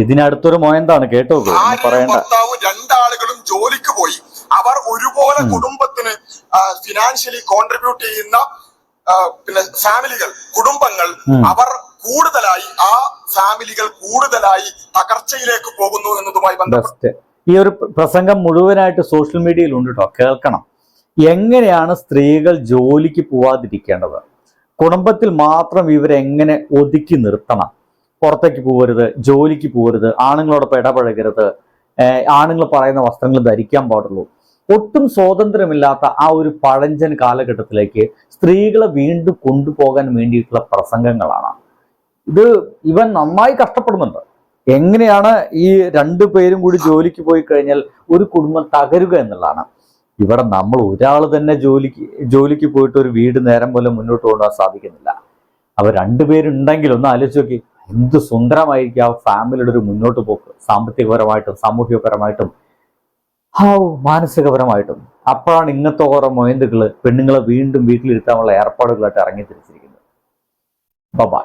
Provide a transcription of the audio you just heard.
ഇതിനടുത്തൊരു മോയന്താണ് കേട്ടോ, പറയണ്ട. ഭർത്താവും രണ്ടാളുകളും ജോലിക്ക് പോയി. അവർ ഒരുപോലെ കുടുംബത്തിന് ഫിനാൻഷ്യലി കോൺട്രിബ്യൂട്ട് ചെയ്യുന്ന പിന്നെ ഫാമിലികൾ, കുടുംബങ്ങൾ, അവർ കൂടുതലായി ആ ഫാമിലികൾ കൂടുതലായി തകർച്ചയിലേക്ക് പോകുന്നു എന്നതുമായി ബന്ധപ്പെട്ട് ഈ ഒരു പ്രസംഗം മുഴുവനായിട്ട് സോഷ്യൽ മീഡിയയിൽ ഉണ്ട് കേട്ടോ, കേൾക്കണം. എങ്ങനെയാണ് സ്ത്രീകൾ ജോലിക്ക് പോവാതിരിക്കേണ്ടത്, കുടുംബത്തിൽ മാത്രം ഇവരെങ്ങനെ ഒതുക്കി നിർത്തണം, പുറത്തേക്ക് പോകരുത്, ജോലിക്ക് പോകരുത്, ആണുങ്ങളോടൊപ്പം ഇടപഴകരുത്, ആണുങ്ങൾ പറയുന്ന വസ്ത്രങ്ങൾ ധരിക്കാൻ പാടുള്ളൂ, ഒട്ടും സ്വാതന്ത്ര്യമില്ലാത്ത ആ ഒരു പഴഞ്ചൻ കാലഘട്ടത്തിലേക്ക് സ്ത്രീകളെ വീണ്ടും കൊണ്ടുപോകാൻ വേണ്ടിയിട്ടുള്ള പ്രസംഗങ്ങളാണ് ഇത്. ഇവൻ നന്നായി കഷ്ടപ്പെടുന്നുണ്ട്. എങ്ങനെയാണ് ഈ രണ്ടു പേരും കൂടി ജോലിക്ക് പോയി കഴിഞ്ഞാൽ ഒരു കുടുംബം തകരുക എന്നുള്ളതാണ്. ഇവിടെ നമ്മൾ ഒരാൾ തന്നെ ജോലിക്ക് പോയിട്ട് ഒരു വീട് നേരം പോലെ മുന്നോട്ട് കൊണ്ടുപോകാൻ സാധിക്കുന്നില്ല. അവർ രണ്ടുപേരുണ്ടെങ്കിൽ ഒന്ന് ആലോചിച്ച് നോക്കി, എന്ത് സുന്ദരമായിരിക്കും ആ ഫാമിലിയുടെ ഒരു മുന്നോട്ട് പോക്ക്, സാമ്പത്തികപരമായിട്ടും സാമൂഹികപരമായിട്ടും മാനസികപരമായിട്ടും. അപ്പോഴാണ് ഇങ്ങനത്തെ ഓരോ മൊയന്തുകള് പെണ്ണുങ്ങളെ വീണ്ടും വീട്ടിലിരുത്താനുള്ള ഏർപ്പാടുകളായിട്ട് ഇറങ്ങി തിരിച്ചിരിക്കുന്നത്. ബൈ.